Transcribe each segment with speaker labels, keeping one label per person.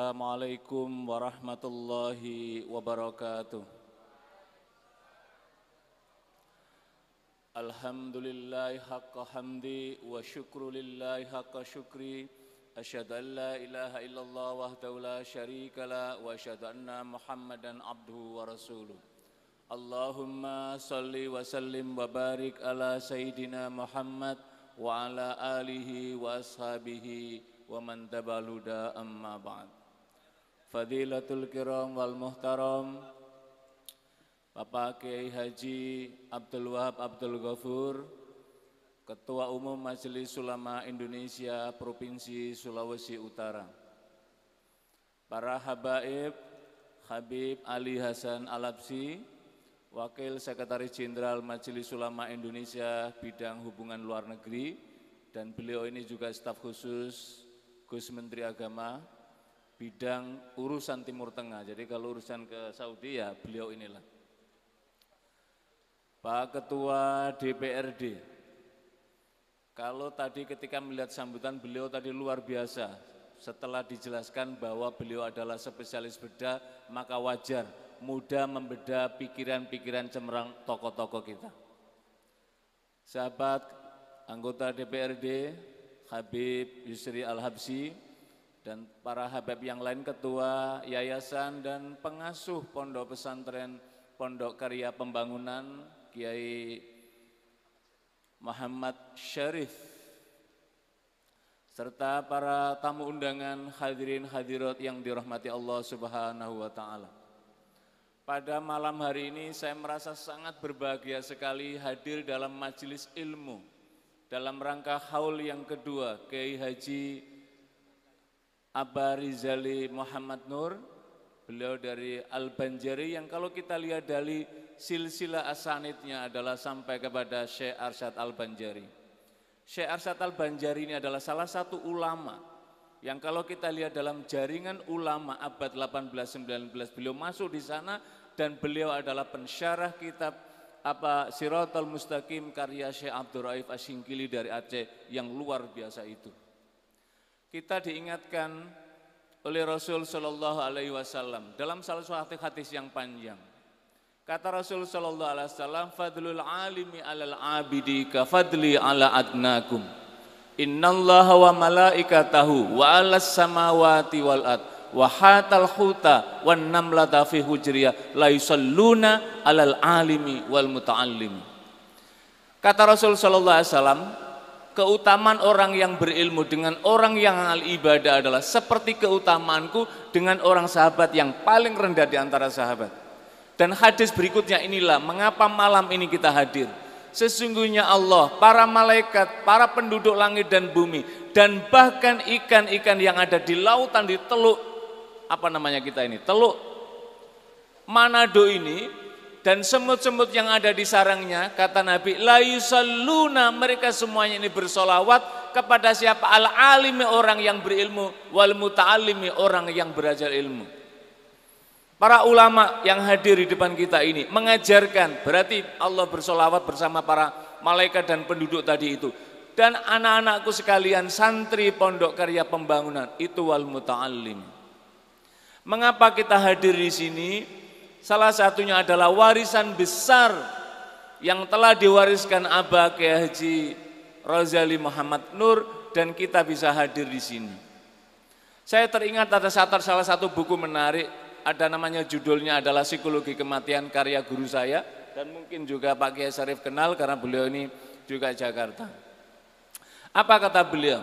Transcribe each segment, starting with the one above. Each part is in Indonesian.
Speaker 1: Assalamualaikum warahmatullahi wabarakatuh. Alhamdulillahi haqqa hamdi wa syukru lillahi haqqa syukri. Asyhadu an la ilaha illallah wahdahu la syarika la wa asyhadu anna Muhammadan abduhu wa rasuluh. Allahumma salli wa sallim wa barik ala sayyidina Muhammad wa ala alihi wa ashabihi wa man tabaluda amma ba'd. Fadilatul kiram wal muhtaram Bapak Kiai Haji Abdul Wahab Abdul Ghafur, Ketua Umum Majelis Ulama Indonesia Provinsi Sulawesi Utara, para habaib Habib Ali Hasan Al-Habsyi, Wakil Sekretaris Jenderal Majelis Ulama Indonesia Bidang Hubungan Luar Negeri, dan beliau ini juga staf khusus Gus Menteri Agama bidang urusan Timur Tengah. Jadi kalau urusan ke Saudi ya beliau inilah. Pak Ketua DPRD, kalau tadi ketika melihat sambutan beliau tadi luar biasa. Setelah dijelaskan bahwa beliau adalah spesialis bedah, maka wajar mudah membedah pikiran-pikiran cemerlang tokoh-tokoh kita. Sahabat anggota DPRD, Habib Yusri Al-Habsyi, dan para habib yang lain, ketua yayasan dan pengasuh pondok pesantren Pondok Karya Pembangunan Kiai Muhammad Syarif, serta para tamu undangan, hadirin hadirat yang dirahmati Allah Subhanahu wa taala. Pada malam hari ini saya merasa sangat berbahagia sekali hadir dalam majelis ilmu dalam rangka haul yang kedua Kiai Haji Aba Rizali Muhammad Nur, beliau dari Al-Banjari, yang kalau kita lihat dari silsilah asanidnya adalah sampai kepada Syekh Arsyad Al-Banjari. Syekh Arsyad Al-Banjari ini adalah salah satu ulama yang kalau kita lihat dalam jaringan ulama abad 18-19 beliau masuk di sana, dan beliau adalah pensyarah kitab Siratal Mustaqim karya Syekh Abdul Raif Asyingkili dari Aceh yang luar biasa itu. Kita diingatkan oleh Rasul Shallallahu Alaihi Wasallam dalam salah satu hadis yang panjang. Kata Rasul Shallallahu Alaihi Wasallam, "Fadlul alimi alal abidi ka fadli ala adnakum. Innallaha wa malaikatahu wa alas samawati wal ard wa hatal huta wan namlata fi hujriya la yusalluna alal alimi wal muta'allimi." Kata Rasul sallallahu alaihi wasallam, keutamaan orang yang berilmu dengan orang yang al ibadah adalah seperti keutamaanku dengan orang sahabat yang paling rendah di antara sahabat. Dan hadis berikutnya inilah mengapa malam ini kita hadir. Sesungguhnya Allah, para malaikat, para penduduk langit dan bumi, dan bahkan ikan-ikan yang ada di lautan, di teluk Teluk Manado ini, dan semut-semut yang ada di sarangnya, kata Nabi, la yusalluna, mereka semuanya ini bersolawat kepada siapa? Al-alimi, orang yang berilmu, wal muta'allimi, orang yang belajar ilmu. Para ulama yang hadir di depan kita ini mengajarkan, berarti Allah bersolawat bersama para malaikat dan penduduk tadi itu. Dan anak-anakku sekalian, santri Pondok Karya Pembangunan, itu wal muta'allimi. Mengapa kita hadir di sini? Salah satunya adalah warisan besar yang telah diwariskan Abah Kiai Haji Rozali Muhammad Nur, dan kita bisa hadir di sini. Saya teringat ada salah satu buku menarik, ada namanya, judulnya adalah Psikologi Kematian, karya guru saya, dan mungkin juga Pak Kiai Syarif kenal karena beliau ini juga Jakarta. Apa kata beliau?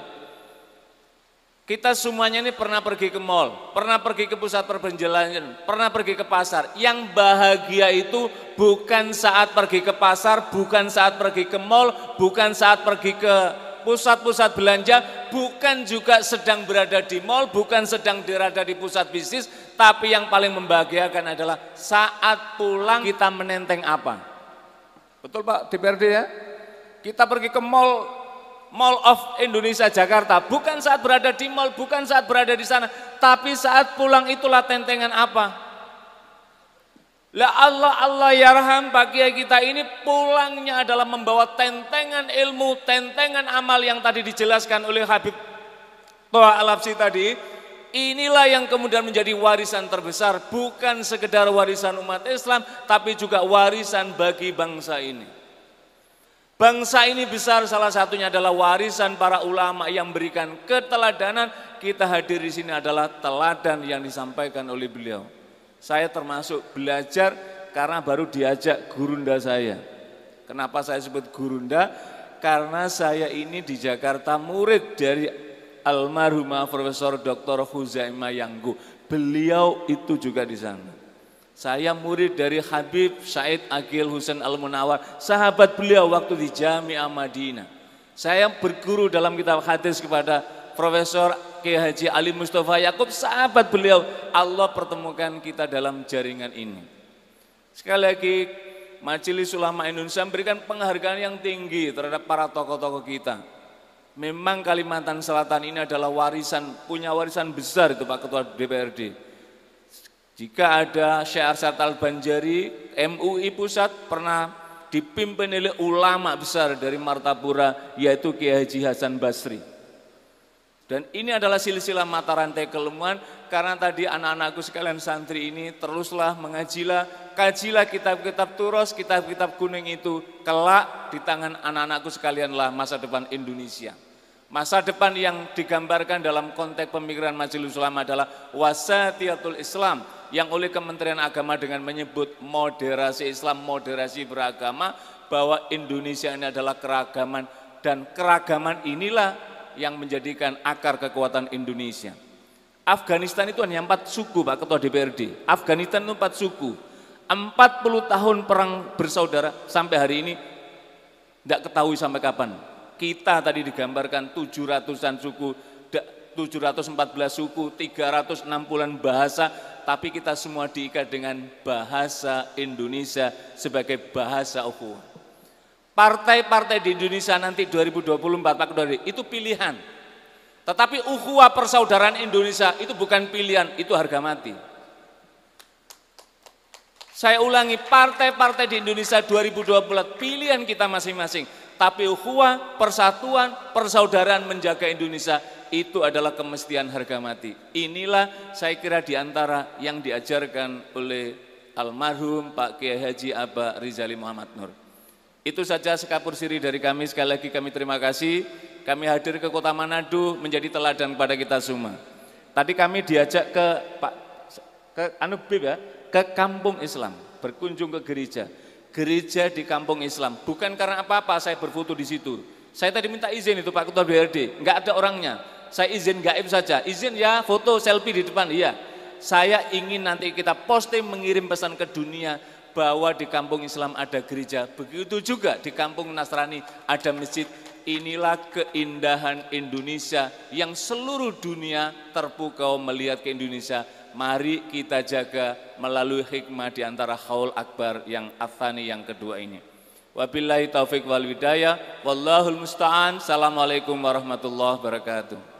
Speaker 1: Kita semuanya ini pernah pergi ke mall, pernah pergi ke pusat perbelanjaan, pernah pergi ke pasar. Yang bahagia itu bukan saat pergi ke pasar, bukan saat pergi ke mall, bukan saat pergi ke pusat-pusat belanja, bukan juga sedang berada di mall, bukan sedang berada di pusat bisnis, tapi yang paling membahagiakan adalah saat pulang kita menenteng apa? Betul Pak DPRD ya? Kita pergi ke mall of Indonesia Jakarta, bukan saat berada di mall, bukan saat berada di sana, tapi saat pulang itulah tentengan apa? Allah yarham, Pak Kiai kita ini pulangnya adalah membawa tentengan ilmu, tentengan amal yang tadi dijelaskan oleh Habib Toha Al-Habsyi tadi. Inilah yang kemudian menjadi warisan terbesar, bukan sekedar warisan umat Islam, tapi juga warisan bagi bangsa ini. Bangsa ini besar, salah satunya adalah warisan para ulama yang berikan keteladanan. Kita hadir di sini adalah teladan yang disampaikan oleh beliau. Saya termasuk belajar karena baru diajak gurunda saya. Kenapa saya sebut gurunda? Karena saya ini di Jakarta murid dari almarhumah Profesor Dr. Huzaimah Yanggu. Beliau itu juga di sana. Saya murid dari Habib Said Aqil Husain Al-Munawar, sahabat beliau waktu di Jami'ah Madinah. Saya berguru dalam kitab hadis kepada Profesor Kiai Haji Ali Mustafa Yaakob, sahabat beliau. Allah pertemukan kita dalam jaringan ini. Sekali lagi, Majelis Ulama Indonesia memberikan penghargaan yang tinggi terhadap para tokoh-tokoh kita. Memang Kalimantan Selatan ini adalah warisan, punya warisan besar itu Pak Ketua DPRD. Jika ada Syekh Arsyad Al-Banjari, MUI Pusat pernah dipimpin oleh ulama besar dari Martapura, yaitu Kiai Haji Hasan Basri. Dan ini adalah silsilah mata rantai keilmuan, karena tadi anak-anakku sekalian santri ini teruslah mengajilah, kajilah kitab-kitab Turos, kitab-kitab kuning itu, kelak di tangan anak-anakku sekalianlah masa depan Indonesia. Masa depan yang digambarkan dalam konteks pemikiran Majelis Ulama adalah wasatiyatul Islam, yang oleh Kementerian Agama dengan menyebut moderasi Islam, moderasi beragama, bahwa Indonesia ini adalah keragaman, dan keragaman inilah yang menjadikan akar kekuatan Indonesia. Afghanistan itu hanya 4 suku Pak Ketua DPRD. Afghanistan itu 4 suku. 40 tahun perang bersaudara, sampai hari ini tidak ketahui sampai kapan. Kita tadi digambarkan 700-an suku, 714 suku, 360-an bahasa, tapi kita semua diikat dengan bahasa Indonesia sebagai bahasa ukhuwah. Partai-partai di Indonesia nanti 2024 Pak Ketua itu pilihan. Tetapi ukhuwah persaudaraan Indonesia itu bukan pilihan, itu harga mati. Saya ulangi, partai-partai di Indonesia 2024 pilihan kita masing-masing. Tapi ukhuwah, persatuan, persaudaraan menjaga Indonesia itu adalah kemestian harga mati. Inilah saya kira diantara yang diajarkan oleh almarhum Pak Kiai Haji Aba Rizali Muhammad Nur. Itu saja sekapur siri dari kami. Sekali lagi kami terima kasih. Kami hadir ke Kota Manado menjadi teladan kepada kita semua. Tadi kami diajak ke kampung Islam, berkunjung ke gereja. Gereja di kampung Islam, bukan karena apa-apa saya berfoto di situ. Saya tadi minta izin itu Pak Ketua DPRD, nggak ada orangnya. Saya izin gaib saja, izin ya foto selfie di depan, iya. Saya ingin nanti kita posting mengirim pesan ke dunia bahwa di kampung Islam ada gereja, begitu juga di kampung Nasrani ada masjid. Inilah keindahan Indonesia yang seluruh dunia terpukau melihat ke Indonesia. Mari kita jaga melalui hikmah di antara haul akbar yang athani yang kedua ini. Wabillahi taufik wal hidayah, wallahul musta'an. Assalamualaikum warahmatullahi wabarakatuh.